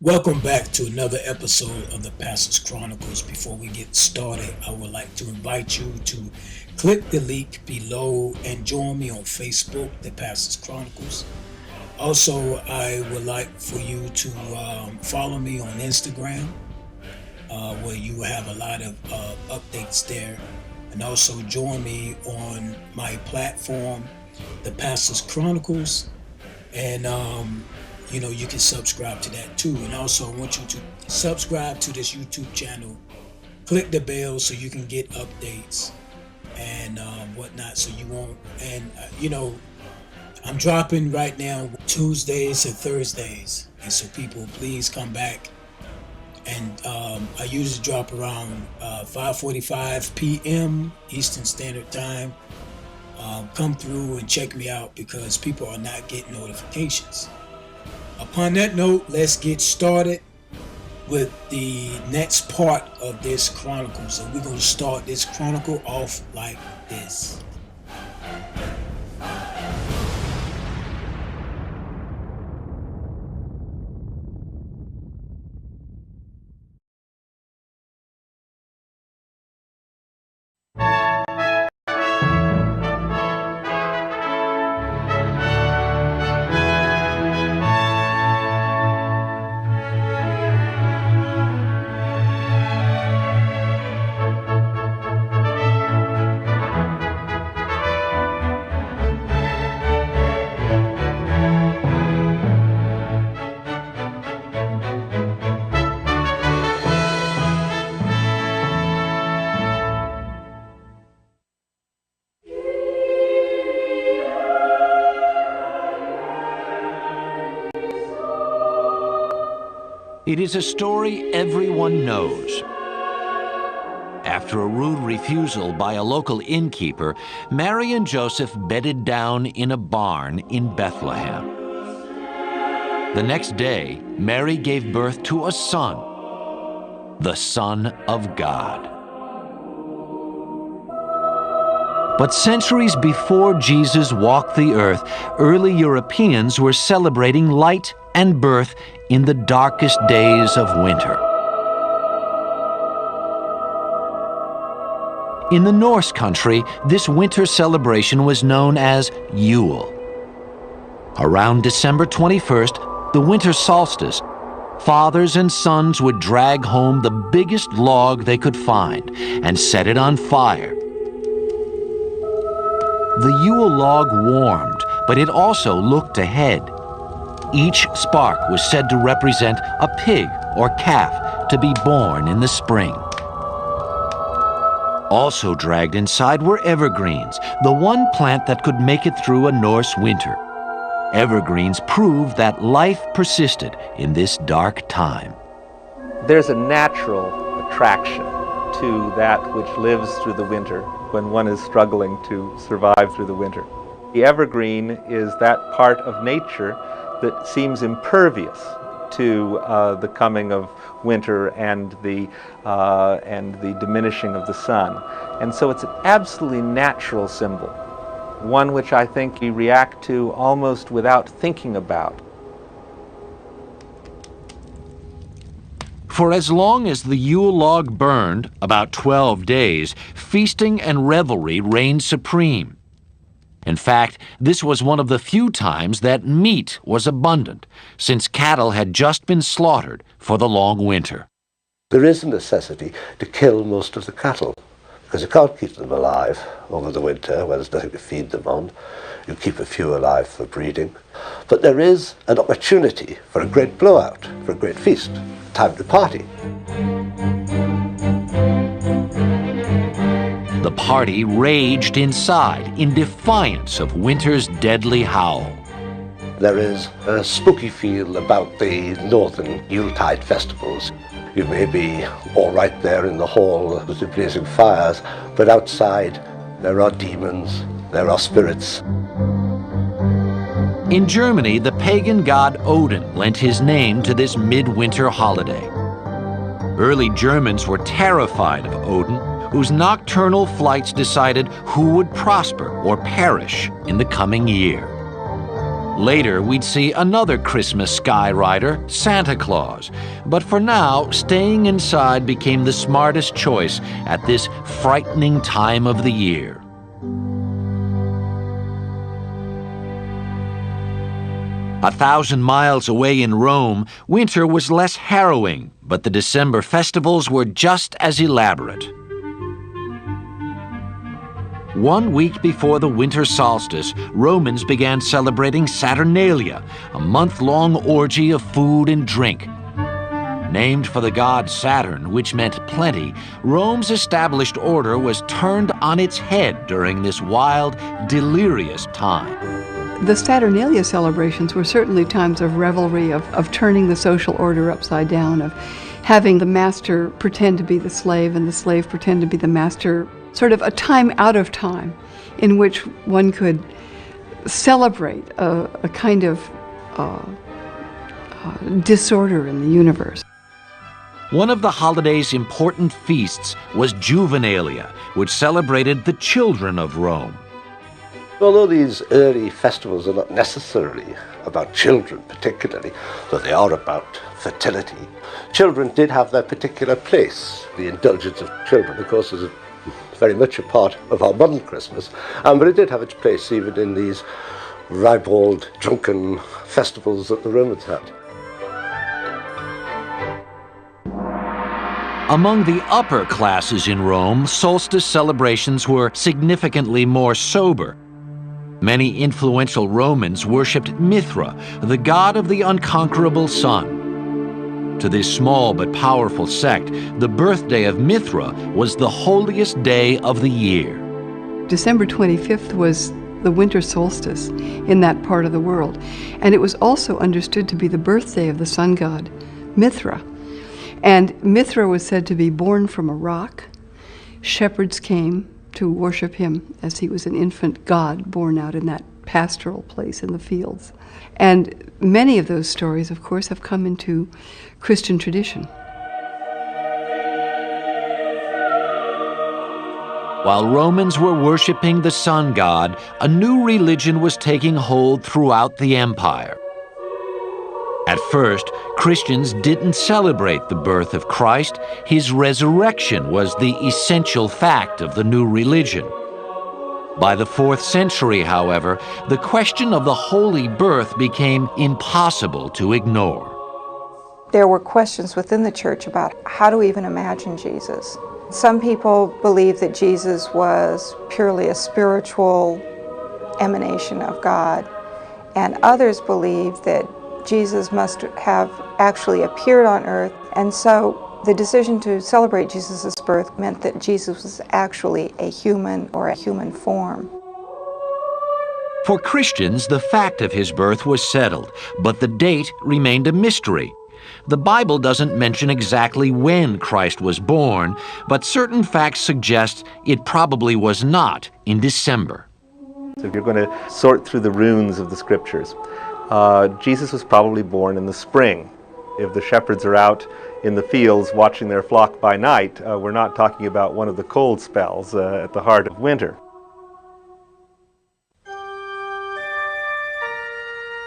Welcome back to another episode of the Pastors Chronicles. Before we get started, I would like to invite you to click the link below and join me on Facebook, the Pastors Chronicles. Also, I would like for you to follow me on Instagram, where you will have a lot of updates there. And also join me on my platform, the Pastors Chronicles, and you can subscribe to that too. And also, I want you to subscribe to this YouTube channel. Click the bell so you can get updates and whatnot. So you won't. And I'm dropping right now Tuesdays and Thursdays, and so people, please come back. And I usually drop around 5:45 p.m. Eastern Standard Time. Come through and check me out because people are not getting notifications. Upon that note, let's get started with the next part of this Chronicles. And we're going to start this Chronicle off like this. It is a story everyone knows. After a rude refusal by a local innkeeper, Mary and Joseph bedded down in a barn in Bethlehem. The next day, Mary gave birth to a son, the Son of God. But centuries before Jesus walked the earth, early Europeans were celebrating light and birth in the darkest days of winter. In the Norse country, this winter celebration was known as Yule. Around December 21st, the winter solstice, fathers and sons would drag home the biggest log they could find and set it on fire. The Yule log warmed, but it also looked ahead. Each spark was said to represent a pig or calf to be born in the spring. Also dragged inside were evergreens, the one plant that could make it through a Norse winter. Evergreens proved that life persisted in this dark time. There's a natural attraction to that which lives through the winter when one is struggling to survive through the winter. The evergreen is that part of nature that seems impervious to the coming of winter and the diminishing of the sun. And so it's an absolutely natural symbol, one which I think we react to almost without thinking about. For as long as the Yule log burned, about 12 days, feasting and revelry reigned supreme. In fact, this was one of the few times that meat was abundant, since cattle had just been slaughtered for the long winter. There is a necessity to kill most of the cattle, because you can't keep them alive over the winter when there's nothing to feed them on. You keep a few alive for breeding. But there is an opportunity for a great blowout, for a great feast, time to party. The party raged inside in defiance of winter's deadly howl. There is a spooky feel about the northern Yuletide festivals. You may be all right there in the hall with the blazing fires, but outside there are demons, there are spirits. In Germany, the pagan god Odin lent his name to this midwinter holiday. Early Germans were terrified of Odin, whose nocturnal flights decided who would prosper or perish in the coming year. Later, we'd see another Christmas skyrider, Santa Claus. But for now, staying inside became the smartest choice at this frightening time of the year. A 1,000 miles away in Rome, winter was less harrowing, but the December festivals were just as elaborate. 1 week before the winter solstice, Romans began celebrating Saturnalia, a month-long orgy of food and drink. Named for the god Saturn, which meant plenty, Rome's established order was turned on its head during this wild, delirious time. The Saturnalia celebrations were certainly times of revelry, of turning the social order upside down, of having the master pretend to be the slave and the slave pretend to be the master, sort of a time out of time in which one could celebrate a kind of disorder in the universe. One of the holiday's important feasts was Juvenalia, which celebrated the children of Rome. Although these early festivals are not necessarily about children particularly, though they are about fertility, children did have their particular place. The indulgence of children, of course, is very much a part of our modern Christmas, but it did have its place even in these ribald, drunken festivals that the Romans had. Among the upper classes in Rome, solstice celebrations were significantly more sober. Many influential Romans worshipped Mithra, the god of the unconquerable sun. To this small but powerful sect, the birthday of Mithra was the holiest day of the year. December 25th was the winter solstice in that part of the world, and it was also understood to be the birthday of the sun god, Mithra. And Mithra was said to be born from a rock. Shepherds came to worship him as he was an infant god born out in that pastoral place in the fields. And many of those stories, of course, have come into Christian tradition. While Romans were worshiping the sun god, a new religion was taking hold throughout the empire. At first, Christians didn't celebrate the birth of Christ. His resurrection was the essential fact of the new religion. By the 4th century, however, the question of the holy birth became impossible to ignore. There were questions within the church about how do we even imagine Jesus. Some people believe that Jesus was purely a spiritual emanation of God, and others believe that Jesus must have actually appeared on earth, and so the decision to celebrate Jesus' birth meant that Jesus was actually a human or a human form. For Christians, the fact of his birth was settled, but the date remained a mystery. The Bible doesn't mention exactly when Christ was born, but certain facts suggest it probably was not in December. So if you're going to sort through the runes of the scriptures, Jesus was probably born in the spring. If the shepherds are out in the fields watching their flock by night, we're not talking about one of the cold spells at the heart of winter.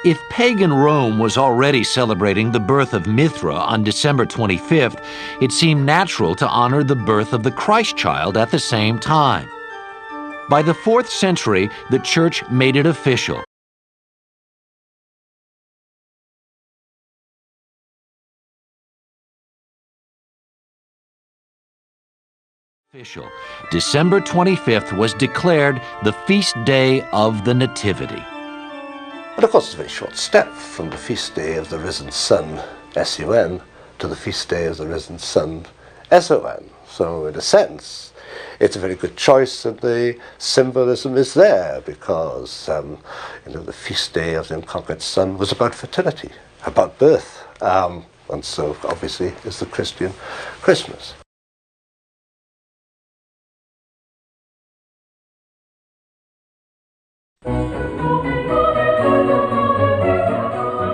If pagan Rome was already celebrating the birth of Mithra on December 25th, it seemed natural to honor the birth of the Christ child at the same time. By the 4th century, the church made it official. December 25th was declared the feast day of the Nativity. But of course it's a very short step from the feast day of the risen sun, S-U-N, to the feast day of the risen sun, S-O-N. So in a sense, it's a very good choice, and the symbolism is there because the feast day of the unconquered sun was about fertility, about birth, and so obviously is the Christian Christmas.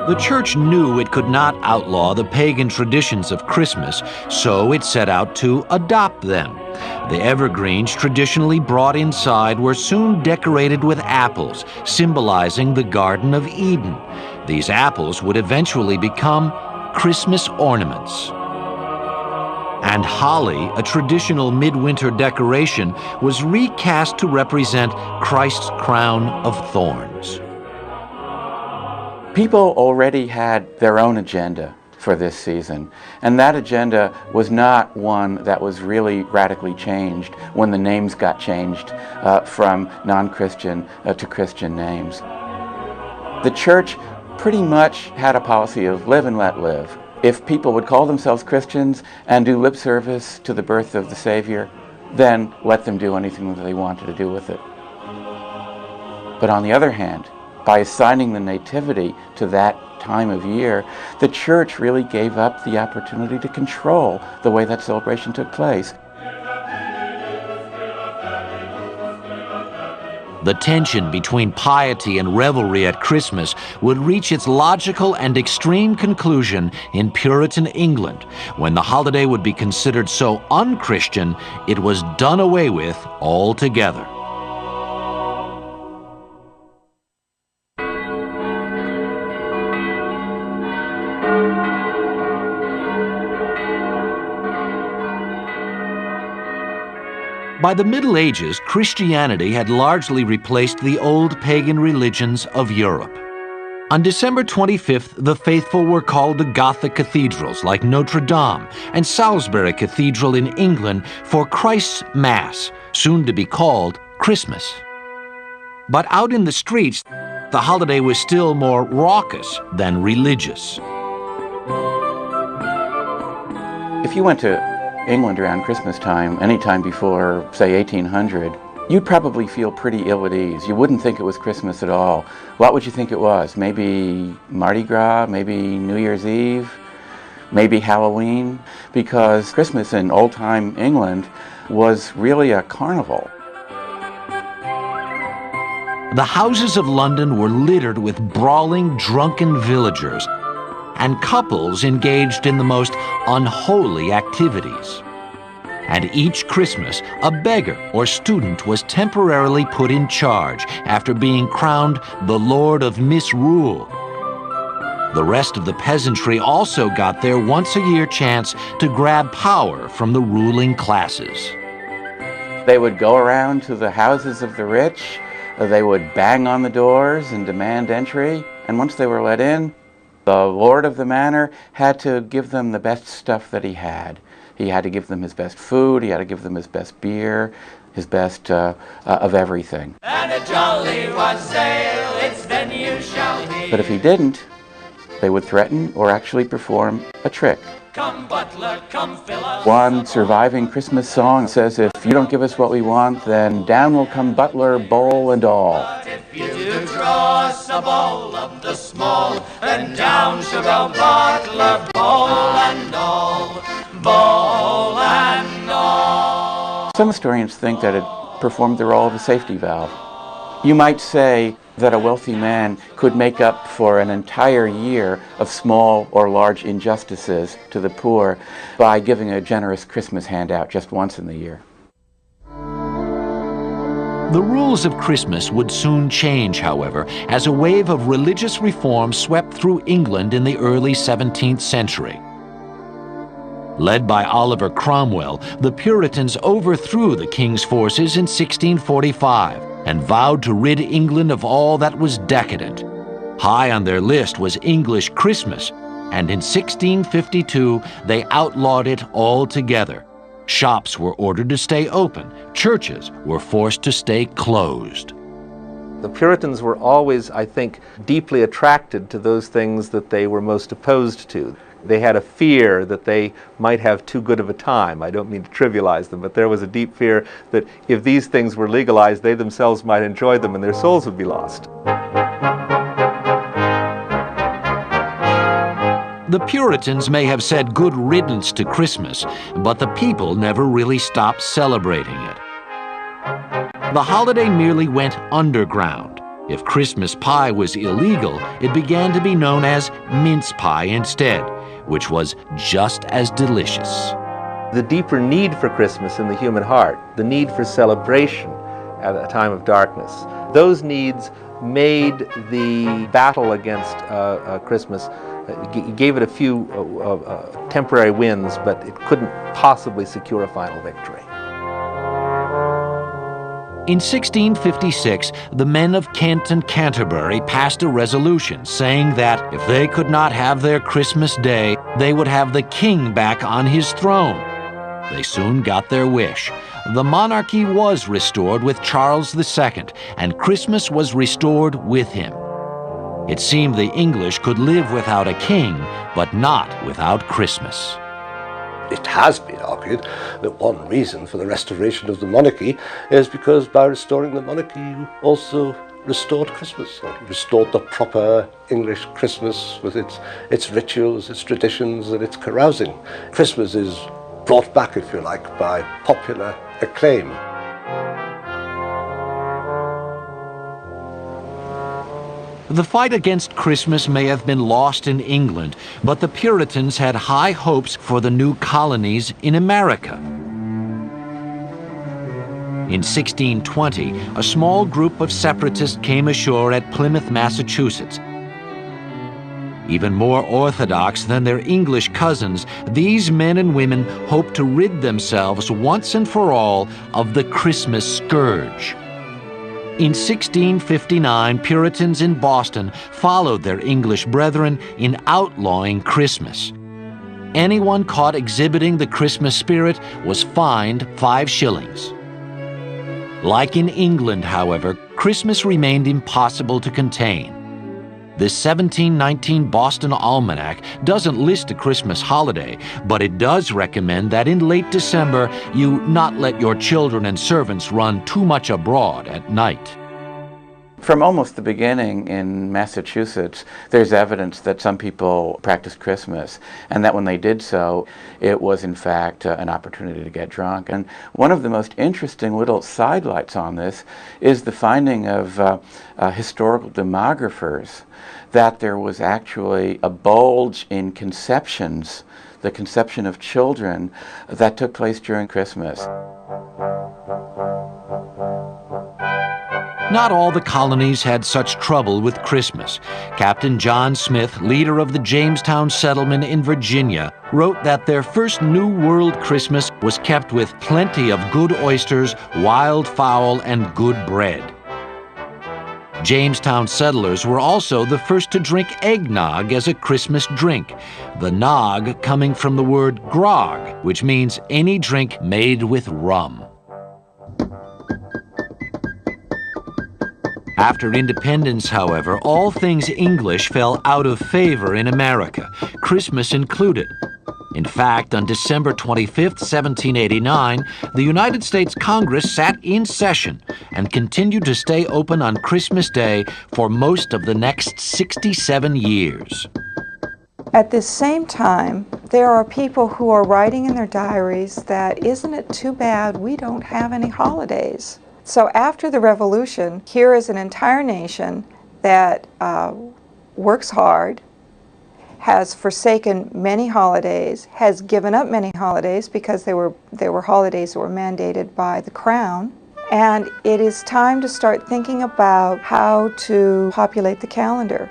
The church knew it could not outlaw the pagan traditions of Christmas, so it set out to adopt them. The evergreens traditionally brought inside were soon decorated with apples, symbolizing the Garden of Eden. These apples would eventually become Christmas ornaments. And holly, a traditional midwinter decoration, was recast to represent Christ's crown of thorns. People already had their own agenda for this season, and that agenda was not one that was really radically changed when the names got changed from non-Christian to Christian names. The church pretty much had a policy of live and let live. If people would call themselves Christians and do lip service to the birth of the Savior, then let them do anything that they wanted to do with it. But on the other hand, by assigning the nativity to that time of year, the church really gave up the opportunity to control the way that celebration took place. The tension between piety and revelry at Christmas would reach its logical and extreme conclusion in Puritan England, when the holiday would be considered so un-Christian it was done away with altogether. By the Middle Ages, Christianity had largely replaced the old pagan religions of Europe. On December 25th, the faithful were called to Gothic cathedrals like Notre Dame and Salisbury Cathedral in England for Christ's Mass, soon to be called Christmas. But out in the streets, the holiday was still more raucous than religious. If you went to England around Christmas time, any time before, say, 1800, you'd probably feel pretty ill at ease. You wouldn't think it was Christmas at all. What would you think it was? Maybe Mardi Gras, maybe New Year's Eve, maybe Halloween? Because Christmas in old-time England was really a carnival. The houses of London were littered with brawling, drunken villagers and couples engaged in the most unholy activities. And each Christmas, a beggar or student was temporarily put in charge after being crowned the Lord of Misrule. The rest of the peasantry also got their once-a-year chance to grab power from the ruling classes. They would go around to the houses of the rich, they would bang on the doors and demand entry, and once they were let in, the lord of the manor had to give them the best stuff that he had. He had to give them his best food, he had to give them his best beer, his best of everything. And a jolly wassail, it's then you shall hear. But if he didn't, they would threaten or actually perform a trick. Come butler, come fill us. One surviving Christmas song says, if you don't give us what we want, then down will come butler, bowl and all. But if you do draw us a bowl of the small, then down shall go butler, bowl and all, bowl and all. Some historians think that it performed the role of a safety valve. You might say that a wealthy man could make up for an entire year of small or large injustices to the poor by giving a generous Christmas handout just once in the year. The rules of Christmas would soon change, however, as a wave of religious reform swept through England in the early 17th century. Led by Oliver Cromwell, the Puritans overthrew the king's forces in 1645 and vowed to rid England of all that was decadent. High on their list was English Christmas, and in 1652 they outlawed it altogether. Shops were ordered to stay open, churches were forced to stay closed. The Puritans were always, I think, deeply attracted to those things that they were most opposed to. They had a fear that they might have too good of a time. I don't mean to trivialize them, but there was a deep fear that if these things were legalized, they themselves might enjoy them and their souls would be lost. The Puritans may have said good riddance to Christmas, but the people never really stopped celebrating it. The holiday merely went underground. If Christmas pie was illegal, it began to be known as mince pie instead, which was just as delicious. The deeper need for Christmas in the human heart, the need for celebration at a time of darkness, those needs made the battle against Christmas, gave it a few temporary wins, but it couldn't possibly secure a final victory. In 1656, the men of Kent and Canterbury passed a resolution saying that if they could not have their Christmas Day, they would have the king back on his throne. They soon got their wish. The monarchy was restored with Charles II, and Christmas was restored with him. It seemed the English could live without a king, but not without Christmas. It has been argued that one reason for the restoration of the monarchy is because by restoring the monarchy you also restored Christmas. You restored the proper English Christmas with its rituals, its traditions and its carousing. Christmas is brought back, if you like, by popular acclaim. The fight against Christmas may have been lost in England, but the Puritans had high hopes for the new colonies in America. In 1620, a small group of separatists came ashore at Plymouth, Massachusetts. Even more orthodox than their English cousins, these men and women hoped to rid themselves once and for all of the Christmas scourge. In 1659, Puritans in Boston followed their English brethren in outlawing Christmas. Anyone caught exhibiting the Christmas spirit was fined 5 shillings. Like in England, however, Christmas remained impossible to contain. The 1719 Boston Almanac doesn't list a Christmas holiday, but it does recommend that in late December you not let your children and servants run too much abroad at night. From almost the beginning in Massachusetts, there's evidence that some people practiced Christmas, and that when they did so, it was in fact an opportunity to get drunk. And one of the most interesting little sidelights on this is the finding of historical demographers that there was actually a bulge in conceptions, the conception of children, that took place during Christmas. Not all the colonies had such trouble with Christmas. Captain John Smith, leader of the Jamestown settlement in Virginia, wrote that their first New World Christmas was kept with plenty of good oysters, wild fowl, and good bread. Jamestown settlers were also the first to drink eggnog as a Christmas drink, the nog coming from the word grog, which means any drink made with rum. After independence, however, all things English fell out of favor in America, Christmas included. In fact, on December 25, 1789, the United States Congress sat in session and continued to stay open on Christmas Day for most of the next 67 years. At this same time, there are people who are writing in their diaries that, isn't it too bad we don't have any holidays? So after the Revolution, here is an entire nation that works hard, has forsaken many holidays, has given up many holidays because they were holidays that were mandated by the Crown. And it is time to start thinking about how to populate the calendar.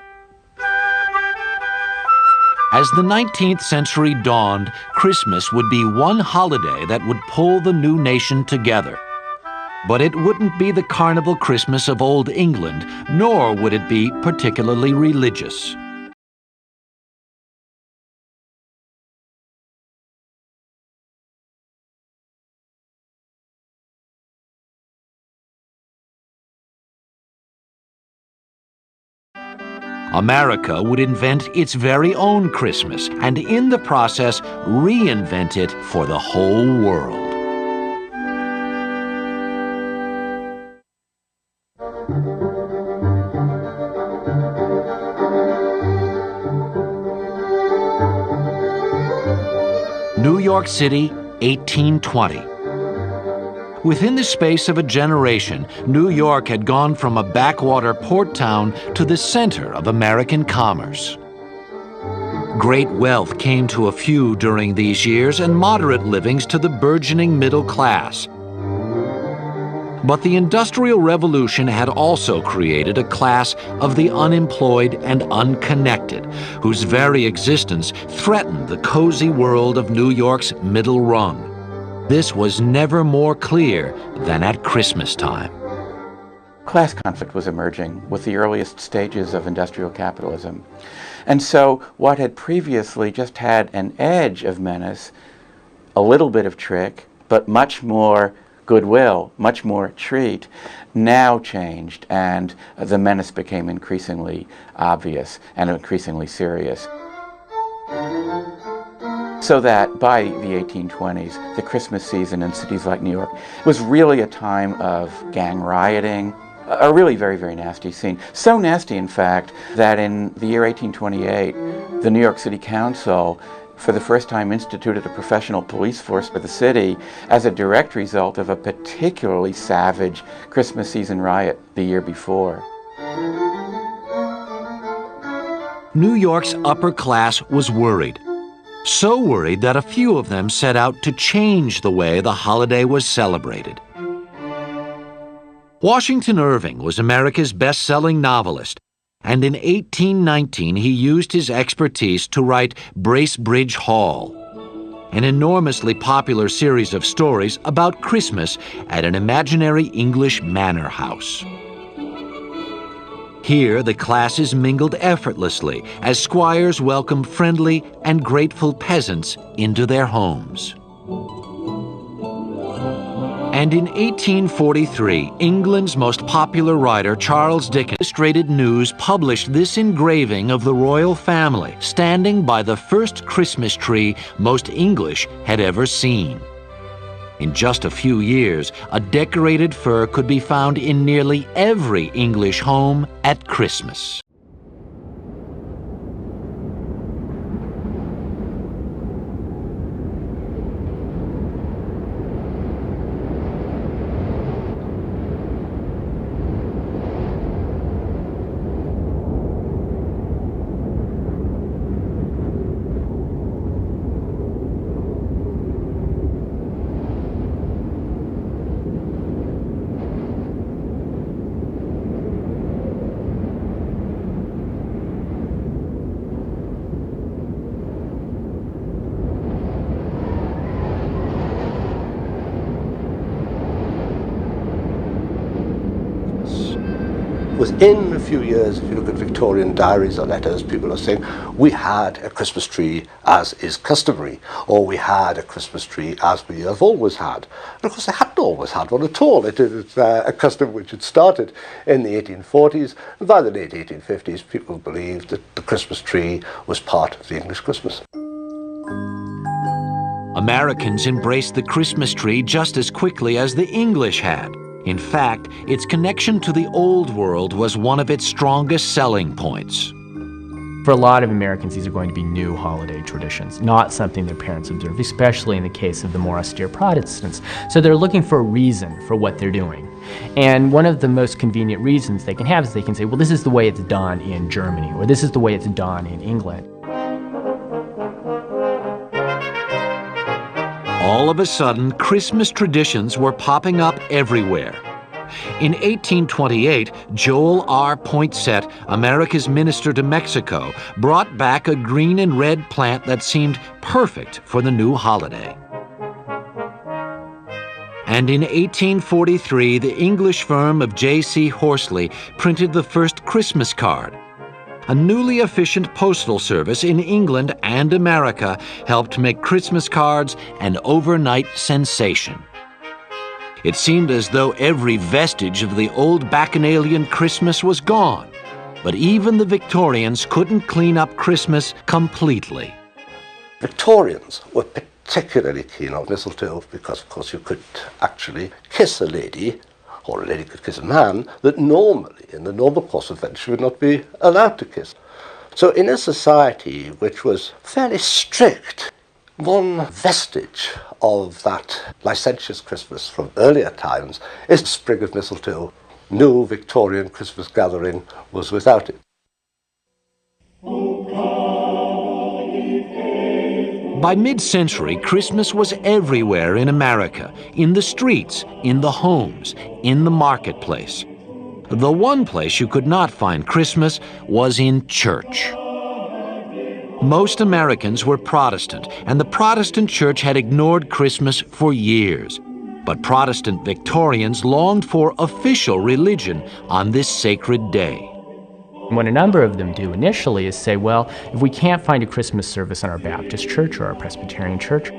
As the 19th century dawned, Christmas would be one holiday that would pull the new nation together. But it wouldn't be the carnival Christmas of Old England, nor would it be particularly religious. America would invent its very own Christmas, and in the process, reinvent it for the whole world. New York City, 1820. Within the space of a generation, New York had gone from a backwater port town to the center of American commerce. Great wealth came to a few during these years and moderate livings to the burgeoning middle class. But the Industrial Revolution had also created a class of the unemployed and unconnected, whose very existence threatened the cozy world of New York's middle rung. This was never more clear than at Christmas time. Class conflict was emerging with the earliest stages of industrial capitalism. And so what had previously just had an edge of menace, a little bit of trick, but much more goodwill, much more treat, now changed, and the menace became increasingly obvious and increasingly serious. So that by the 1820s, the Christmas season in cities like New York was really a time of gang rioting, a really very, very nasty scene. So nasty, in fact, that in the year 1828, the New York City Council for the first time instituted a professional police force for the city as a direct result of a particularly savage Christmas season riot the year before. New York's upper class was worried. So worried that a few of them set out to change the way the holiday was celebrated. Washington Irving was America's best-selling novelist, and in 1819 he used his expertise to write Bracebridge Hall, an enormously popular series of stories about Christmas at an imaginary English manor house. Here, the classes mingled effortlessly as squires welcomed friendly and grateful peasants into their homes. And in 1843, England's most popular writer, Charles Dickens, Illustrated News published this engraving of the royal family standing by the first Christmas tree most English had ever seen. In just a few years, a decorated fir could be found in nearly every English home at Christmas. Within a few years, if you look at Victorian diaries or letters, people are saying, we had a Christmas tree as is customary, or we had a Christmas tree as we have always had. And of course, they hadn't always had one at all. It is a custom which had started in the 1840s, and by the late 1850s, people believed that the Christmas tree was part of the English Christmas. Americans embraced the Christmas tree just as quickly as the English had. In fact, its connection to the Old World was one of its strongest selling points. For a lot of Americans, these are going to be new holiday traditions, not something their parents observed, especially in the case of the more austere Protestants. So they're looking for a reason for what they're doing. And one of the most convenient reasons they can have is they can say, well, this is the way it's done in Germany, or this is the way it's done in England. All of a sudden, Christmas traditions were popping up everywhere. In 1828, Joel R. Poinsett, America's minister to Mexico, brought back a green and red plant that seemed perfect for the new holiday. And in 1843, the English firm of J.C. Horsley printed the first Christmas card. A newly efficient postal service in England and America helped make Christmas cards an overnight sensation. It seemed as though every vestige of the old Bacchanalian Christmas was gone, but even the Victorians couldn't clean up Christmas completely. Victorians were particularly keen on mistletoe because, of course, you could actually kiss a lady, or a lady could kiss a man, that normally, in the normal course of events, she would not be allowed to kiss. So in a society which was fairly strict, one vestige of that licentious Christmas from earlier times is the sprig of mistletoe. No Victorian Christmas gathering was without it. O come, By mid-century, Christmas was everywhere in America, in the streets, in the homes, in the marketplace. The one place you could not find Christmas was in church. Most Americans were Protestant, and the Protestant church had ignored Christmas for years. But Protestant Victorians longed for official religion on this sacred day. What a number of them do initially is say, well, if we can't find a Christmas service in our Baptist church or our Presbyterian church,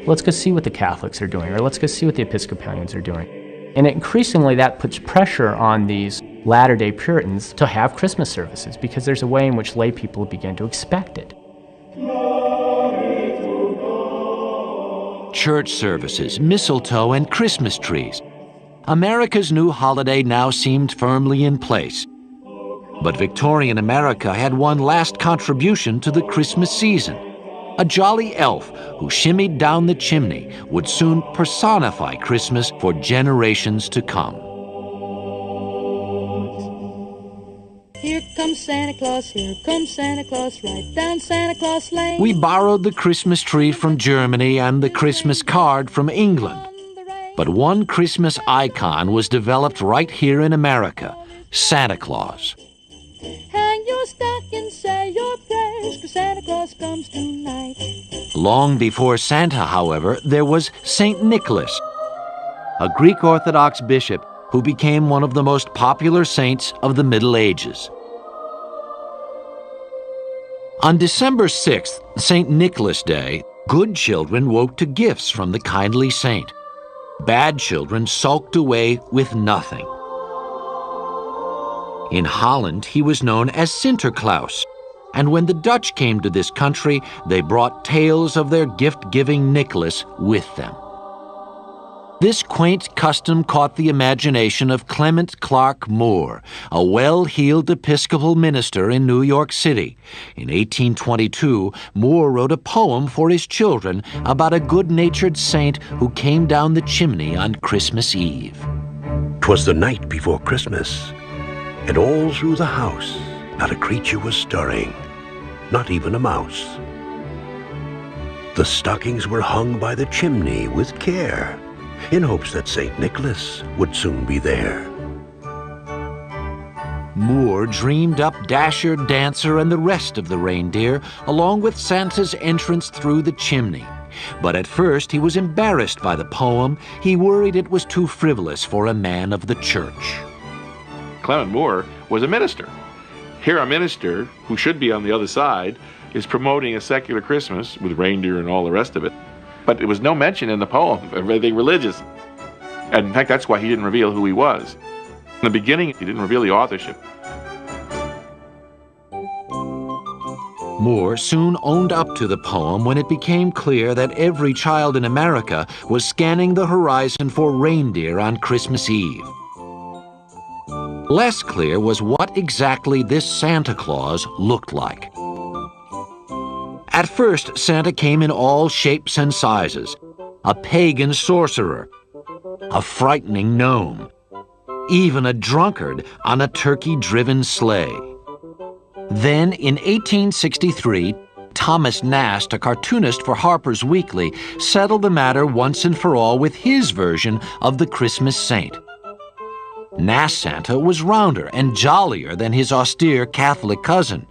let's go see what the Catholics are doing, or let's go see what the Episcopalians are doing. And increasingly that puts pressure on these Latter-day Puritans to have Christmas services, because there's a way in which lay people begin to expect it. Church services, mistletoe, and Christmas trees. America's new holiday now seemed firmly in place. But Victorian America had one last contribution to the Christmas season. A jolly elf who shimmied down the chimney would soon personify Christmas for generations to come. Here comes Santa Claus, right down Santa Claus Lane. We borrowed the Christmas tree from Germany and the Christmas card from England. But one Christmas icon was developed right here in America, Santa Claus. Hang your stocking, say your prayers, 'cause Santa Claus comes tonight. Long before Santa, however, there was St. Nicholas, a Greek Orthodox bishop who became one of the most popular saints of the Middle Ages. On December 6th, St. Nicholas Day, good children woke to gifts from the kindly saint. Bad children sulked away with nothing. In Holland, he was known as Sinterklaas, and when the Dutch came to this country, they brought tales of their gift-giving Nicholas with them. This quaint custom caught the imagination of Clement Clark Moore, a well-heeled Episcopal minister in New York City. In 1822, Moore wrote a poem for his children about a good-natured saint who came down the chimney on Christmas Eve. 'Twas the night before Christmas, and all through the house not a creature was stirring, not even a mouse. The stockings were hung by the chimney with care, in hopes that St. Nicholas would soon be there. Moore dreamed up Dasher, Dancer, and the rest of the reindeer, along with Santa's entrance through the chimney. But at first he was embarrassed by the poem. He worried it was too frivolous for a man of the church. Clement Moore was a minister. Here a minister, who should be on the other side, is promoting a secular Christmas with reindeer and all the rest of it. But there was no mention in the poem of anything religious. And in fact, that's why he didn't reveal who he was. In the beginning, he didn't reveal the authorship. Moore soon owned up to the poem when it became clear that every child in America was scanning the horizon for reindeer on Christmas Eve. Less clear was what exactly this Santa Claus looked like. At first, Santa came in all shapes and sizes. A pagan sorcerer, a frightening gnome, even a drunkard on a turkey-driven sleigh. Then, in 1863, Thomas Nast, a cartoonist for Harper's Weekly, settled the matter once and for all with his version of the Christmas saint. Nast Santa was rounder and jollier than his austere Catholic cousin.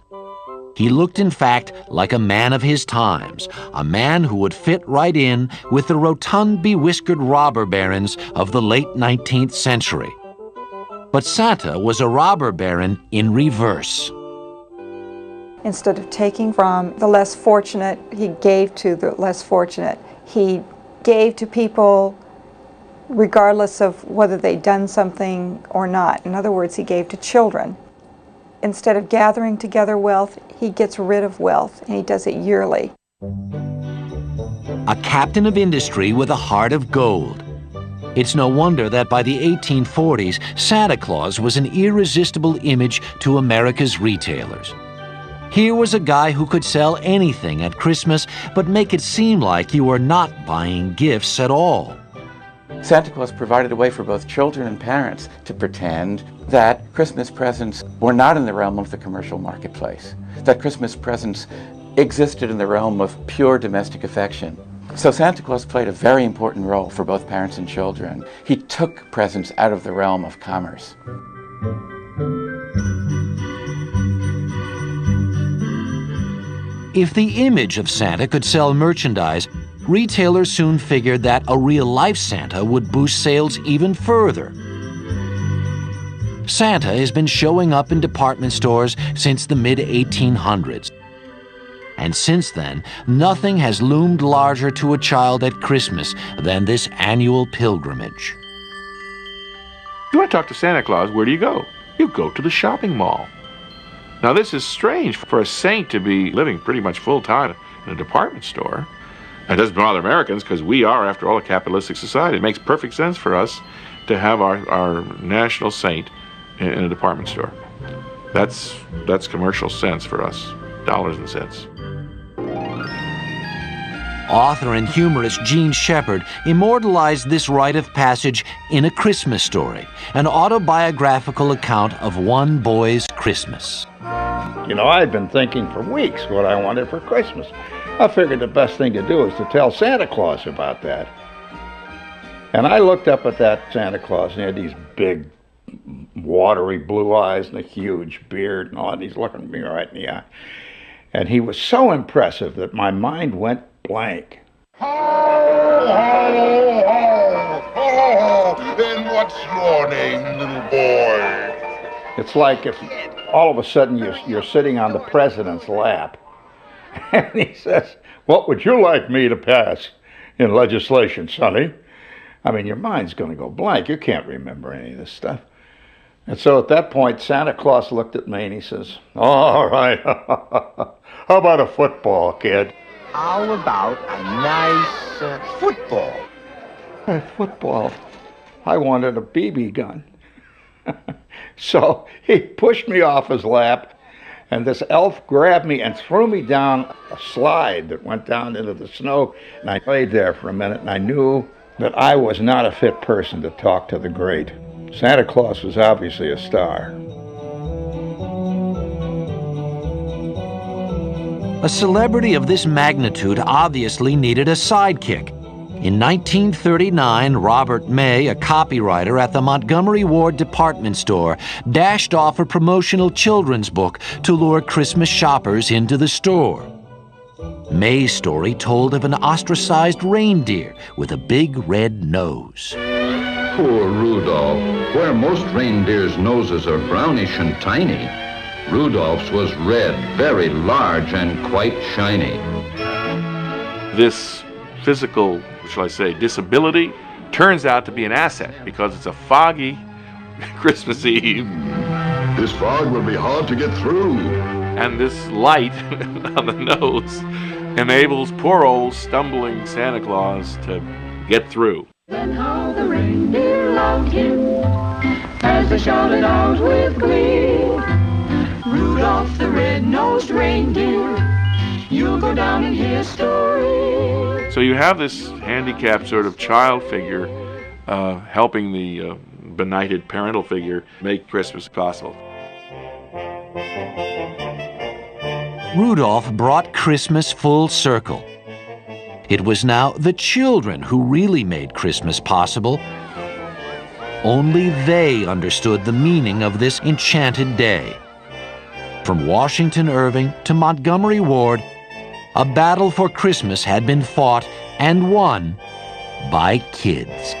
He looked, in fact, like a man of his times, a man who would fit right in with the rotund, bewhiskered robber barons of the late 19th century. But Santa was a robber baron in reverse. Instead of taking from the less fortunate, he gave to the less fortunate. He gave to people regardless of whether they'd done something or not. In other words, he gave to children. Instead of gathering together wealth, he gets rid of wealth, and he does it yearly. A captain of industry with a heart of gold. It's no wonder that by the 1840s, Santa Claus was an irresistible image to America's retailers. Here was a guy who could sell anything at Christmas, but make it seem like you were not buying gifts at all. Santa Claus provided a way for both children and parents to pretend that Christmas presents were not in the realm of the commercial marketplace, that Christmas presents existed in the realm of pure domestic affection. So Santa Claus played a very important role for both parents and children. He took presents out of the realm of commerce. If the image of Santa could sell merchandise, retailers soon figured that a real-life Santa would boost sales even further. Santa has been showing up in department stores since the mid-1800s. And since then, nothing has loomed larger to a child at Christmas than this annual pilgrimage. You want to talk to Santa Claus, where do you go? You go to the shopping mall. Now, this is strange for a saint to be living pretty much full-time in a department store. It doesn't bother Americans because we are, after all, a capitalistic society. It makes perfect sense for us to have our national saint in a department store. That's commercial sense for us, dollars and cents. Author and humorist Gene Shepard immortalized this rite of passage in A Christmas Story, an autobiographical account of one boy's Christmas. You know, I'd been thinking for weeks what I wanted for Christmas. I figured the best thing to do is to tell Santa Claus about that. And I looked up at that Santa Claus, and he had these big, watery blue eyes and a huge beard and all, and he's looking me right in the eye. And he was so impressive that my mind went blank. Ho, ho, ho, ho, and what's your name, little boy? It's like if all of a sudden you're sitting on the president's lap, and he says, "What would you like me to pass in legislation, Sonny?" I mean, your mind's going to go blank. You can't remember any of this stuff. And so at that point, Santa Claus looked at me and he says, "All right, how about a football, kid?" How about a nice football? Football? I wanted a BB gun. So he pushed me off his lap, and this elf grabbed me and threw me down a slide that went down into the snow. And I laid there for a minute, and I knew that I was not a fit person to talk to the great. Santa Claus was obviously a star. A celebrity of this magnitude obviously needed a sidekick. In 1939, Robert May, a copywriter at the Montgomery Ward department store, dashed off a promotional children's book to lure Christmas shoppers into the store. May's story told of an ostracized reindeer with a big red nose. Poor Rudolph. Where most reindeers' noses are brownish and tiny, Rudolph's was red, very large, and quite shiny. This physical, shall I say, disability turns out to be an asset because it's a foggy Christmas Eve. This fog will be hard to get through. And this light on the nose enables poor old stumbling Santa Claus to get through. And how the reindeer loved him as they shouted out with glee. Rudolph the red-nosed reindeer, you'll go down in history. So you have this handicapped sort of child figure helping the benighted parental figure make Christmas possible. Rudolph brought Christmas full circle. It was now the children who really made Christmas possible. Only they understood the meaning of this enchanted day. From Washington Irving to Montgomery Ward, a battle for Christmas had been fought and won by kids.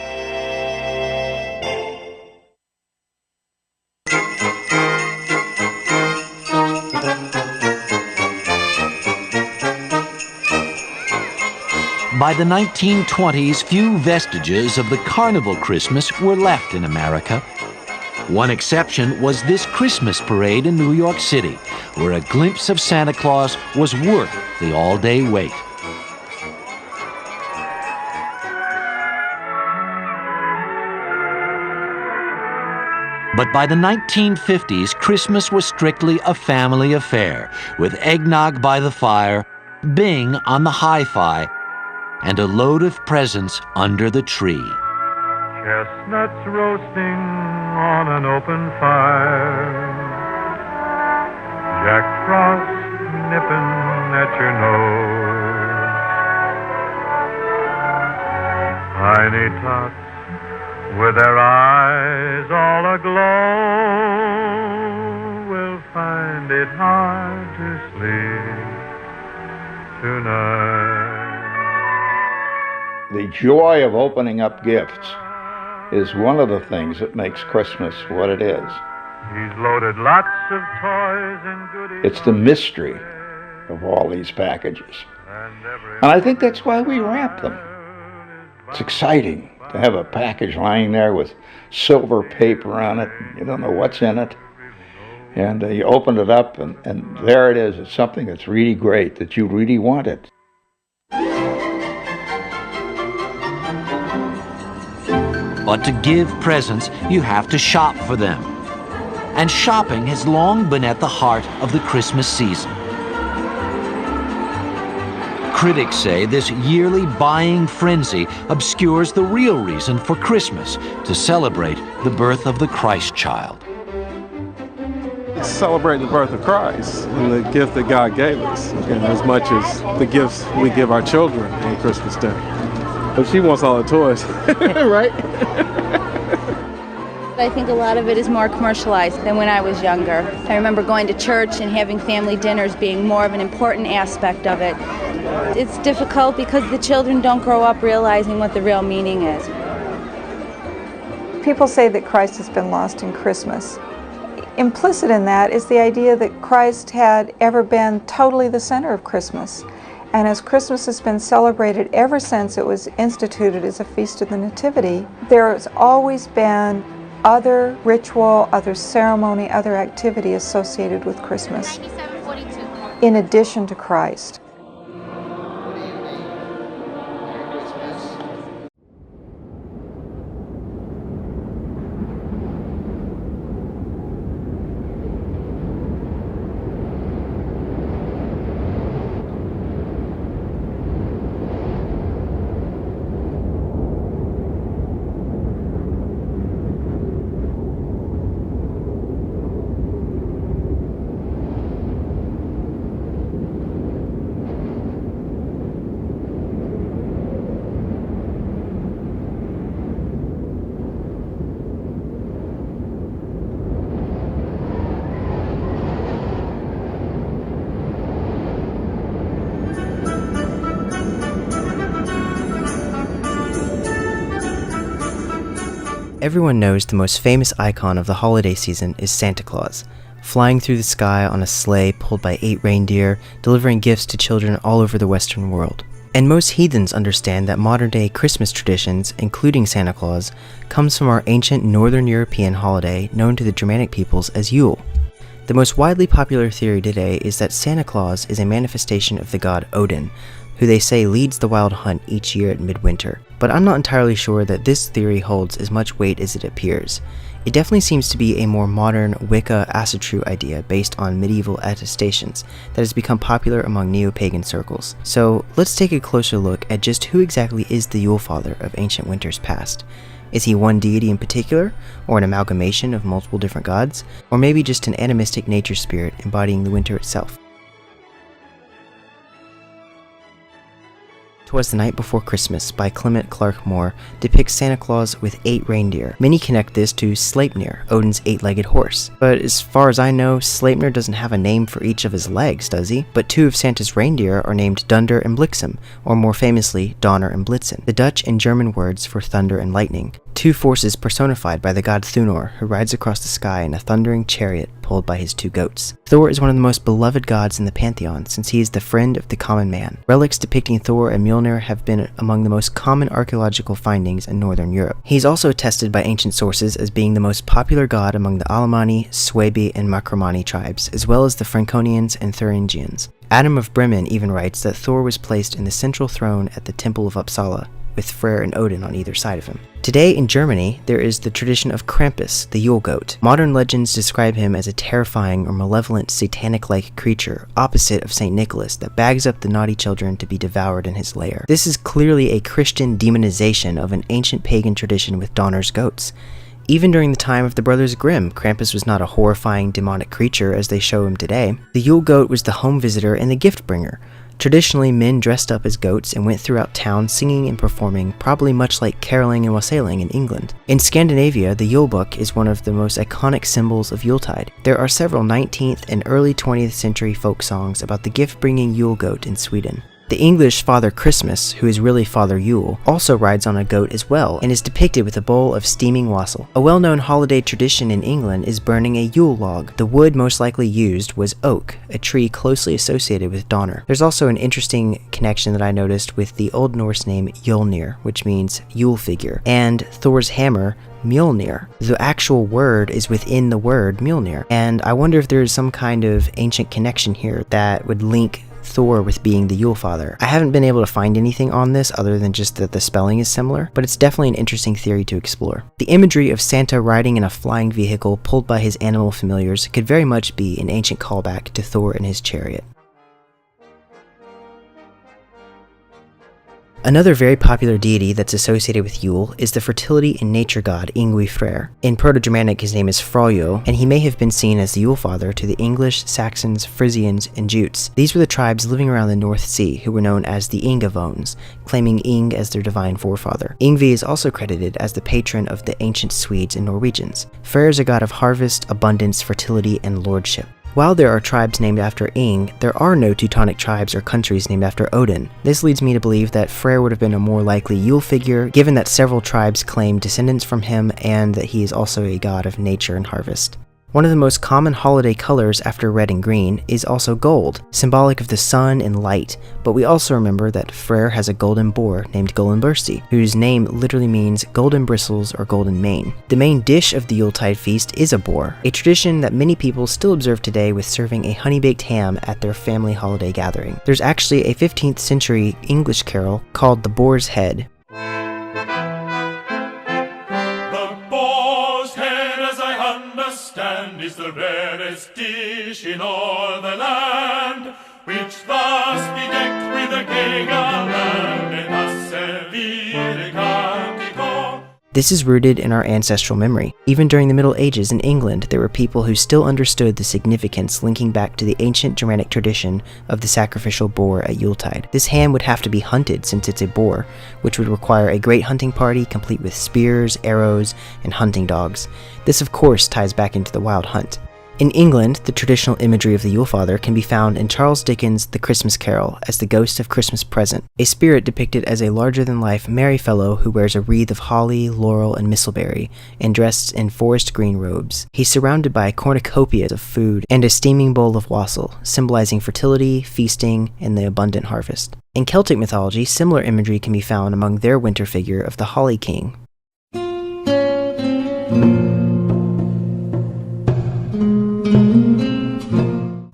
By the 1920s, few vestiges of the carnival Christmas were left in America. One exception was this Christmas parade in New York City, where a glimpse of Santa Claus was worth the all-day wait. But by the 1950s, Christmas was strictly a family affair, with eggnog by the fire, Bing on the hi-fi, and a load of presents under the tree. Chestnuts roasting on an open fire, Jack Frost nipping at your nose. Tiny tots with their eyes all aglow will find it hard to sleep tonight. The joy of opening up gifts is one of the things that makes Christmas what it is. He's loaded lots of toys and goodies. It's the mystery of all these packages. And I think that's why we wrap them. It's exciting to have a package lying there with silver paper on it. You don't know what's in it. And you open it up, and there it is. It's something that's really great, that you really wanted. But to give presents, you have to shop for them. And shopping has long been at the heart of the Christmas season. Critics say this yearly buying frenzy obscures the real reason for Christmas, to celebrate the birth of the Christ child. Celebrate the birth of Christ and the gift that God gave us, and as much as the gifts we give our children on Christmas Day. But she wants all the toys, right? I think a lot of it is more commercialized than when I was younger. I remember going to church and having family dinners being more of an important aspect of it. It's difficult because the children don't grow up realizing what the real meaning is. People say that Christ has been lost in Christmas. Implicit in that is the idea that Christ had ever been totally the center of Christmas. And as Christmas has been celebrated ever since it was instituted as a feast of the Nativity, there has always been other ritual, other ceremony, other activity associated with Christmas, in addition to Christ. Everyone knows the most famous icon of the holiday season is Santa Claus, flying through the sky on a sleigh pulled by 8 reindeer, delivering gifts to children all over the Western world. And most heathens understand that modern-day Christmas traditions, including Santa Claus, comes from our ancient Northern European holiday known to the Germanic peoples as Yule. The most widely popular theory today is that Santa Claus is a manifestation of the god Odin, who they say leads the wild hunt each year at midwinter. But I'm not entirely sure that this theory holds as much weight as it appears. It definitely seems to be a more modern Wicca Asatru idea based on medieval attestations that has become popular among neo-pagan circles. So let's take a closer look at just who exactly is the Yule Father of ancient winters past. Is he one deity in particular, or an amalgamation of multiple different gods, or maybe just an animistic nature spirit embodying the winter itself? 'Twas the Night Before Christmas by Clement Clarke Moore depicts Santa Claus with 8 reindeer. Many connect this to Sleipnir, Odin's 8-legged horse. But as far as I know, Sleipnir doesn't have a name for each of his legs, does he? But 2 of Santa's reindeer are named Dunder and Blixen, or more famously, Donner and Blitzen, the Dutch and German words for thunder and lightning. 2 forces personified by the god Thunor, who rides across the sky in a thundering chariot pulled by his 2 goats. Thor is one of the most beloved gods in the pantheon, since he is the friend of the common man. Relics depicting Thor and Mjolnir have been among the most common archaeological findings in northern Europe. He is also attested by ancient sources as being the most popular god among the Alemanni, Suebi, and Marcomanni tribes, as well as the Franconians and Thuringians. Adam of Bremen even writes that Thor was placed in the central throne at the Temple of Uppsala, with Freyr and Odin on either side of him. Today in Germany, there is the tradition of Krampus, the Yule goat. Modern legends describe him as a terrifying or malevolent satanic-like creature, opposite of St. Nicholas, that bags up the naughty children to be devoured in his lair. This is clearly a Christian demonization of an ancient pagan tradition with Donner's goats. Even during the time of the Brothers Grimm, Krampus was not a horrifying demonic creature as they show him today. The Yule goat was the home visitor and the gift bringer. Traditionally, men dressed up as goats and went throughout town singing and performing, probably much like caroling and wassailing in England. In Scandinavia, the Yule Book is one of the most iconic symbols of Yuletide. There are several 19th and early 20th century folk songs about the gift-bringing Yule goat in Sweden. The English Father Christmas, who is really Father Yule, also rides on a goat as well and is depicted with a bowl of steaming wassail. A well-known holiday tradition in England is burning a Yule log. The wood most likely used was oak, a tree closely associated with Donner. There's also an interesting connection that I noticed with the Old Norse name Mjolnir, which means Yule figure, and Thor's hammer, Mjolnir. The actual word is within the word Mjolnir, and I wonder if there's some kind of ancient connection here that would link Thor with being the Yule Father. I haven't been able to find anything on this other than just that the spelling is similar, but it's definitely an interesting theory to explore. The imagery of Santa riding in a flying vehicle pulled by his animal familiars could very much be an ancient callback to Thor and his chariot. Another very popular deity that's associated with Yule is the fertility and nature god Yngvi Freyr. In Proto-Germanic, his name is Frollo, and he may have been seen as the Yule father to the English, Saxons, Frisians, and Jutes. These were the tribes living around the North Sea who were known as the Ingavones, claiming Yng as their divine forefather. Yngvi is also credited as the patron of the ancient Swedes and Norwegians. Freyr is a god of harvest, abundance, fertility, and lordship. While there are tribes named after Yng, there are no Teutonic tribes or countries named after Odin. This leads me to believe that Freyr would have been a more likely Yule figure, given that several tribes claim descendants from him and that he is also a god of nature and harvest. One of the most common holiday colors after red and green is also gold, symbolic of the sun and light, but we also remember that Freyr has a golden boar named Gullinbursti, whose name literally means golden bristles or golden mane. The main dish of the Yuletide feast is a boar, a tradition that many people still observe today with serving a honey-baked ham at their family holiday gathering. There's actually a 15th century English carol called The Boar's Head. Is the rarest dish in all the land, which thus bedecked with a gay garland, and thus servire cantico. This is rooted in our ancestral memory. Even during the Middle Ages in England, there were people who still understood the significance linking back to the ancient Germanic tradition of the sacrificial boar at Yuletide. This ham would have to be hunted since it's a boar, which would require a great hunting party complete with spears, arrows, and hunting dogs. This of course ties back into the Wild Hunt. In England, the traditional imagery of the Yule Father can be found in Charles Dickens' The Christmas Carol as the ghost of Christmas Present, a spirit depicted as a larger-than-life merry fellow who wears a wreath of holly, laurel, and mistleberry, and dressed in forest green robes. He's surrounded by a cornucopia of food and a steaming bowl of wassail, symbolizing fertility, feasting, and the abundant harvest. In Celtic mythology, similar imagery can be found among their winter figure of the Holly King.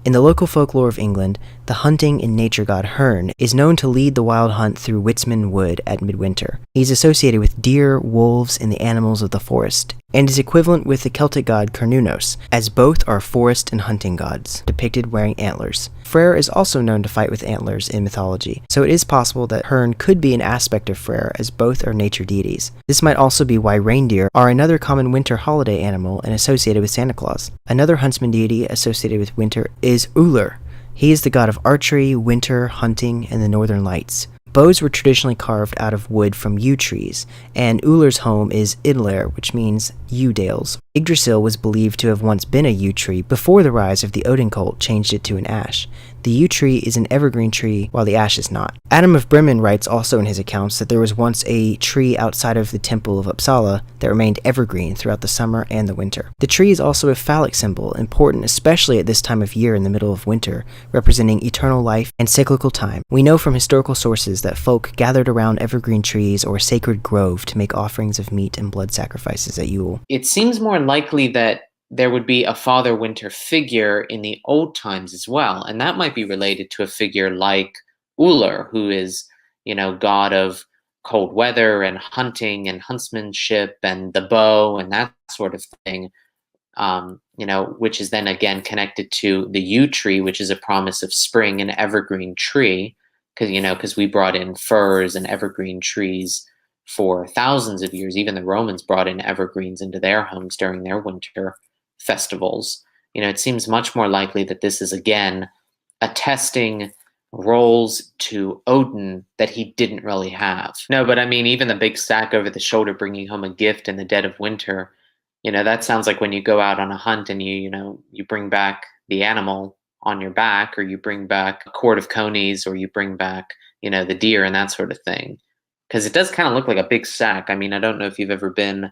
In the local folklore of England, the hunting and nature god Herne is known to lead the wild hunt through Whitsman Wood at midwinter. He's associated with deer, wolves, and the animals of the forest, and is equivalent with the Celtic god Cernunnos, as both are forest and hunting gods, depicted wearing antlers. Freyr is also known to fight with antlers in mythology, so it is possible that Herne could be an aspect of Freyr, as both are nature deities. This might also be why reindeer are another common winter holiday animal and associated with Santa Claus. Another huntsman deity associated with winter is Ullr. He is the god of archery, winter, hunting, and the northern lights. Bows were traditionally carved out of wood from yew trees, and Ullr's home is Idlair, which means yew dales. Yggdrasil was believed to have once been a yew tree before the rise of the Odin cult changed it to an ash. The yew tree is an evergreen tree, while the ash is not. Adam of Bremen writes also in his accounts that there was once a tree outside of the temple of Uppsala that remained evergreen throughout the summer and the winter. The tree is also a phallic symbol, important especially at this time of year in the middle of winter, representing eternal life and cyclical time. We know from historical sources that folk gathered around evergreen trees or a sacred grove to make offerings of meat and blood sacrifices at Yule. It seems more likely that there would be a Father Winter figure in the old times as well, and that might be related to a figure like Ullr, who is, god of cold weather and hunting and huntsmanship and the bow and that sort of thing, which is then again connected to the yew tree, which is a promise of spring, an evergreen tree, because we brought in firs and evergreen trees for thousands of years. Even the Romans brought in evergreens into their homes during their winter festivals. It seems much more likely that this is, again, attesting roles to Odin that he didn't really have. No, but I mean, even the big sack over the shoulder bringing home a gift in the dead of winter, that sounds like when you go out on a hunt and you bring back the animal on your back, or you bring back a quart of conies, or you bring back, the deer and that sort of thing. Because it does kind of look like a big sack. I mean, I don't know if you've ever been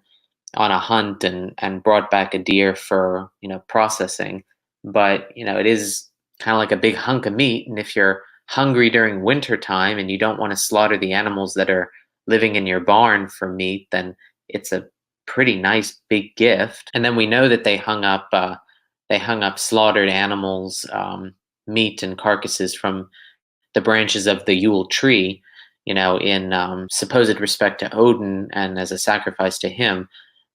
on a hunt and brought back a deer for, processing, but, it is kind of like a big hunk of meat. And if you're hungry during winter time and you don't want to slaughter the animals that are living in your barn for meat, then it's a pretty nice big gift. And then we know that they hung up slaughtered animals, meat and carcasses from the branches of the Yule tree, in supposed respect to Odin and as a sacrifice to him.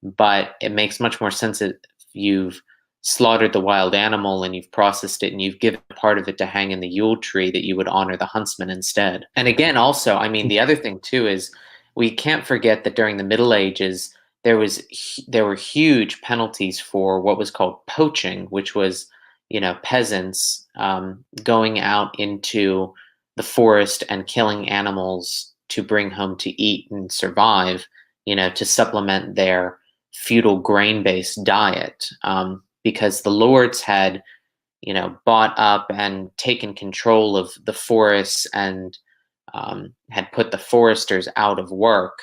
But it makes much more sense that you've slaughtered the wild animal and you've processed it and you've given part of it to hang in the Yule tree, that you would honor the huntsman instead. And again, also, I mean, the other thing too is we can't forget that during the Middle Ages, there were huge penalties for what was called poaching, which was, peasants going out into the forest and killing animals to bring home to eat and survive, to supplement their feudal grain-based diet. Because the lords had, bought up and taken control of the forests and had put the foresters out of work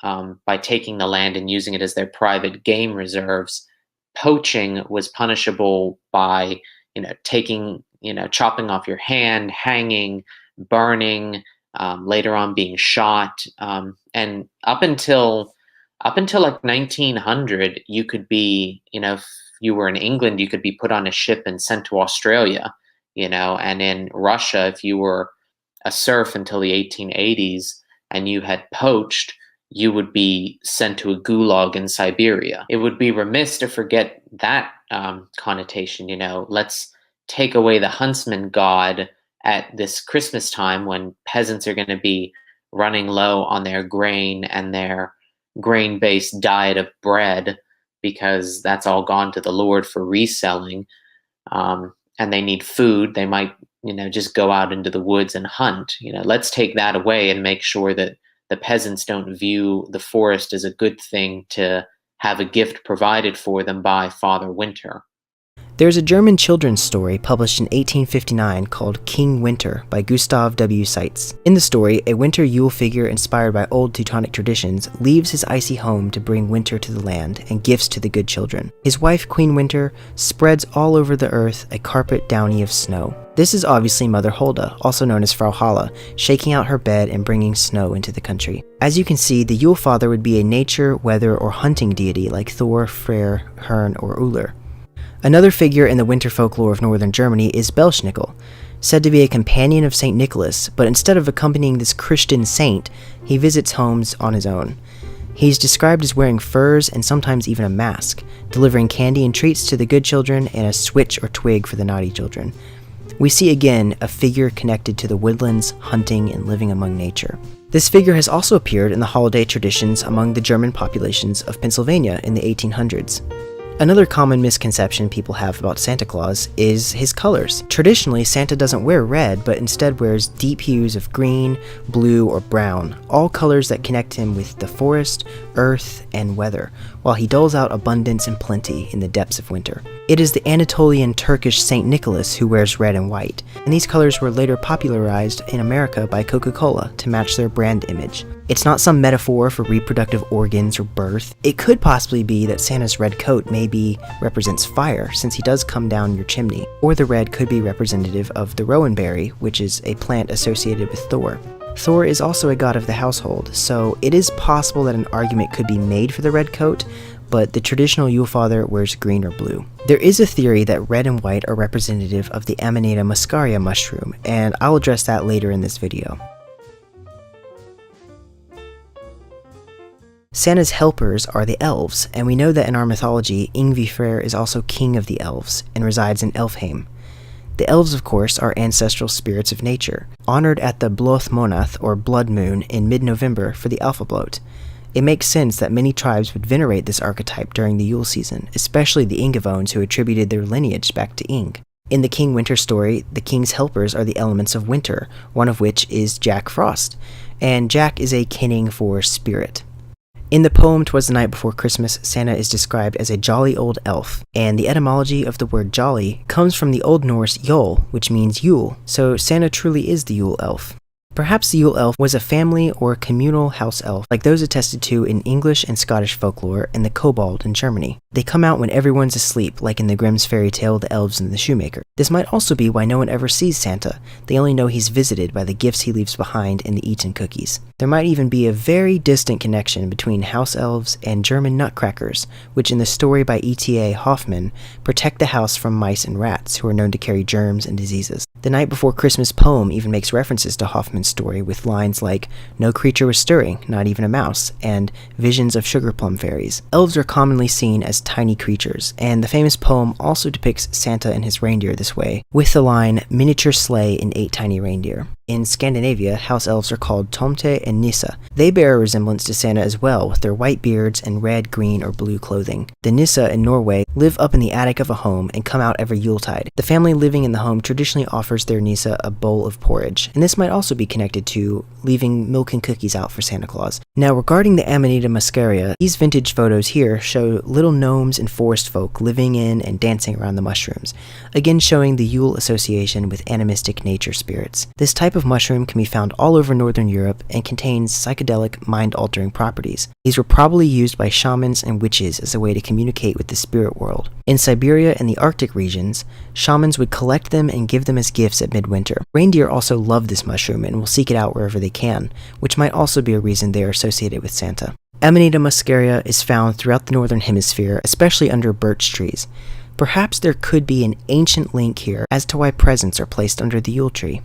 by taking the land and using it as their private game reserves. Poaching was punishable by, chopping off your hand, hanging, burning, later on being shot. And up until like 1900, you could be, if you were in England, you could be put on a ship and sent to Australia, and in Russia, if you were a serf until the 1880s and you had poached, you would be sent to a gulag in Siberia. It would be remiss to forget that connotation. Let's take away the huntsman god at this Christmas time when peasants are going to be running low on their grain and their grain-based diet of bread, because that's all gone to the Lord for reselling, and they need food. They might, just go out into the woods and hunt. Let's take that away and make sure that the peasants don't view the forest as a good thing to have a gift provided for them by Father Winter. There's a German children's story published in 1859 called King Winter by Gustav W. Seitz. In the story, a winter Yule figure inspired by old Teutonic traditions leaves his icy home to bring winter to the land and gifts to the good children. His wife, Queen Winter, spreads all over the earth a carpet downy of snow. This is obviously Mother Hulda, also known as Frau Halle, shaking out her bed and bringing snow into the country. As you can see, the Yule Father would be a nature, weather, or hunting deity like Thor, Freyr, Herne, or Uller. Another figure in the winter folklore of northern Germany is Belsnickel, said to be a companion of St. Nicholas, but instead of accompanying this Christian saint, he visits homes on his own. He's described as wearing furs and sometimes even a mask, delivering candy and treats to the good children and a switch or twig for the naughty children. We see again a figure connected to the woodlands, hunting, and living among nature. This figure has also appeared in the holiday traditions among the German populations of Pennsylvania in the 1800s. Another common misconception people have about Santa Claus is his colors. Traditionally, Santa doesn't wear red, but instead wears deep hues of green, blue, or brown, all colors that connect him with the forest, earth, and weather, while he doles out abundance and plenty in the depths of winter. It is the Anatolian Turkish Saint Nicholas who wears red and white, and these colors were later popularized in America by Coca-Cola to match their brand image. It's not some metaphor for reproductive organs or birth. It could possibly be that Santa's red coat maybe represents fire, since he does come down your chimney, or the red could be representative of the rowan berry, which is a plant associated with Thor. Thor is also a god of the household, so it is possible that an argument could be made for the red coat, but the traditional Yule Father wears green or blue. There is a theory that red and white are representative of the Amanita muscaria mushroom, and I'll address that later in this video. Santa's helpers are the elves, and we know that in our mythology, Yngvi Freyr is also king of the elves and resides in Elfheim. The elves, of course, are ancestral spirits of nature, honored at the Bloth Monath, or blood moon, in mid-November for the Alphabloat. It makes sense that many tribes would venerate this archetype during the Yule season, especially the Ingavones who attributed their lineage back to Ing. In the King Winter story, the king's helpers are the elements of winter, one of which is Jack Frost, and Jack is a kinning for spirit. In the poem 'Twas the Night Before Christmas, Santa is described as a jolly old elf, and the etymology of the word jolly comes from the Old Norse Jol, which means Yule, so Santa truly is the Yule elf. Perhaps the Yule elf was a family or communal house elf, like those attested to in English and Scottish folklore and the kobold in Germany. They come out when everyone's asleep, like in the Grimm's fairy tale The Elves and the Shoemaker. This might also be why no one ever sees Santa. They only know he's visited by the gifts he leaves behind in the Eton cookies. There might even be a very distant connection between house elves and German nutcrackers, which in the story by E.T.A. Hoffmann protect the house from mice and rats, who are known to carry germs and diseases. The Night Before Christmas poem even makes references to Hoffmann's story with lines like, "No creature was stirring, not even a mouse," and visions of sugar plum fairies. Elves are commonly seen as tiny creatures, and the famous poem also depicts Santa and his reindeer this way, with the line, "Miniature sleigh and 8 tiny reindeer." In Scandinavia, house elves are called Tomte and Nissa. They bear a resemblance to Santa as well, with their white beards and red, green, or blue clothing. The Nissa in Norway live up in the attic of a home and come out every Yuletide. The family living in the home traditionally offers their Nissa a bowl of porridge, and this might also be connected to leaving milk and cookies out for Santa Claus. Now, regarding the Amanita muscaria, these vintage photos here show little gnomes and forest folk living in and dancing around the mushrooms, again showing the Yule association with animistic nature spirits. This type of mushroom can be found all over northern Europe and contains psychedelic, mind-altering properties. These were probably used by shamans and witches as a way to communicate with the spirit world. In Siberia and the Arctic regions, shamans would collect them and give them as gifts at midwinter. Reindeer also love this mushroom and will seek it out wherever they can, which might also be a reason they are associated with Santa. Amanita muscaria is found throughout the northern hemisphere, especially under birch trees. Perhaps there could be an ancient link here as to why presents are placed under the Yule tree.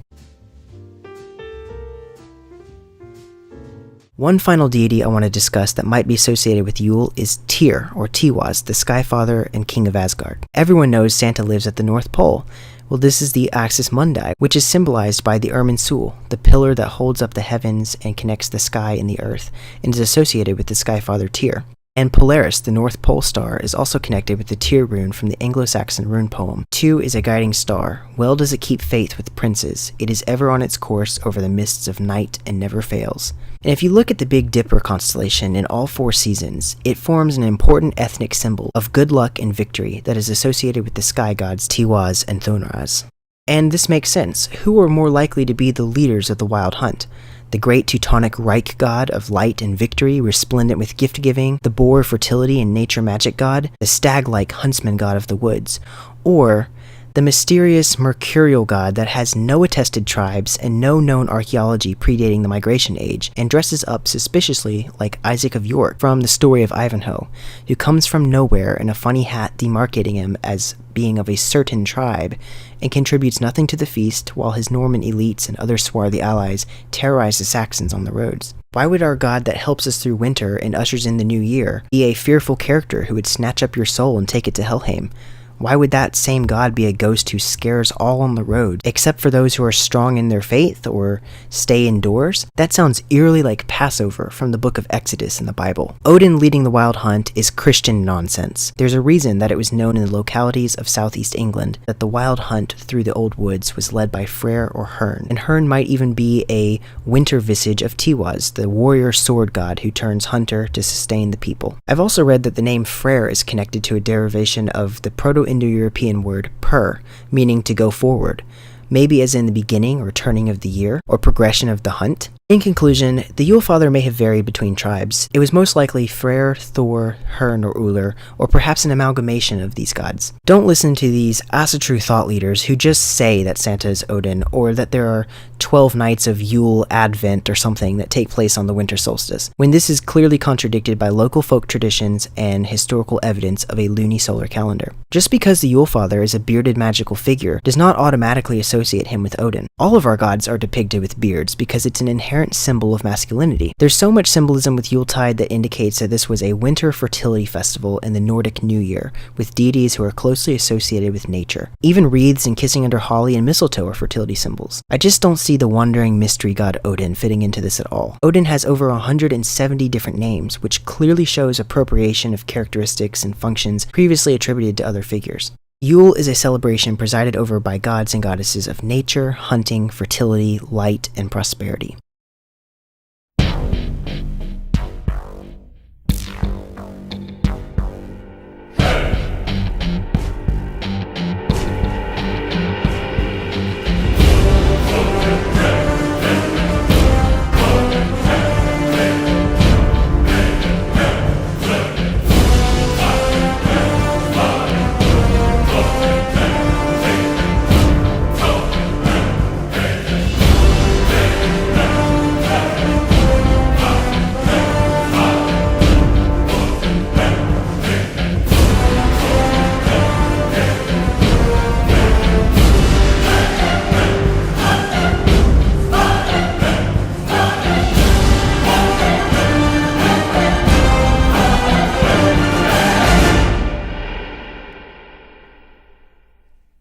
One final deity I want to discuss that might be associated with Yule is Tyr, or Tiwaz, the Sky Father and King of Asgard. Everyone knows Santa lives at the North Pole. Well, this is the Axis Mundi, which is symbolized by the Irminsul, the pillar that holds up the heavens and connects the sky and the earth, and is associated with the Sky Father Tyr. And Polaris, the North Pole star, is also connected with the Tyr rune from the Anglo-Saxon rune poem. 2 is a guiding star. Well does it keep faith with princes. It is ever on its course over the mists of night and never fails. And if you look at the Big Dipper constellation in all 4 seasons, it forms an important ethnic symbol of good luck and victory that is associated with the sky gods Tiwaz and Thonraz. And this makes sense. Who are more likely to be the leaders of the Wild Hunt? The great Teutonic Reich god of light and victory, resplendent with gift-giving, the boar fertility and nature magic god, the stag-like huntsman god of the woods, or the mysterious mercurial god that has no attested tribes and no known archaeology predating the migration age, and dresses up suspiciously like Isaac of York from the story of Ivanhoe, who comes from nowhere in a funny hat demarcating him as being of a certain tribe, and contributes nothing to the feast while his Norman elites and other swarthy allies terrorize the Saxons on the roads. Why would our god that helps us through winter and ushers in the new year be a fearful character who would snatch up your soul and take it to Helheim? Why would that same god be a ghost who scares all on the road, except for those who are strong in their faith or stay indoors? That sounds eerily like Passover from the book of Exodus in the Bible. Odin leading the Wild Hunt is Christian nonsense. There's a reason that it was known in the localities of southeast England that the Wild Hunt through the old woods was led by Freyr or Herne, and Herne might even be a winter visage of Tiwaz, the warrior sword god who turns hunter to sustain the people. I've also read that the name Freyr is connected to a derivation of the Proto-Indo-European word per, meaning to go forward, maybe as in the beginning or turning of the year, or progression of the hunt. In conclusion, the Yule Father may have varied between tribes. It was most likely Freyr, Thor, Herne, or Uller, or perhaps an amalgamation of these gods. Don't listen to these Asatru thought leaders who just say that Santa is Odin, or that there are 12 nights of Yule Advent or something that take place on the winter solstice, when this is clearly contradicted by local folk traditions and historical evidence of a lunisolar calendar. Just because the Yule Father is a bearded magical figure does not automatically associate him with Odin. All of our gods are depicted with beards because it's an inherent inherent symbol of masculinity. There's so much symbolism with Yuletide that indicates that this was a winter fertility festival in the Nordic New Year, with deities who are closely associated with nature. Even wreaths and kissing under holly and mistletoe are fertility symbols. I just don't see the wandering mystery god Odin fitting into this at all. Odin has over 170 different names, which clearly shows appropriation of characteristics and functions previously attributed to other figures. Yule is a celebration presided over by gods and goddesses of nature, hunting, fertility, light, and prosperity.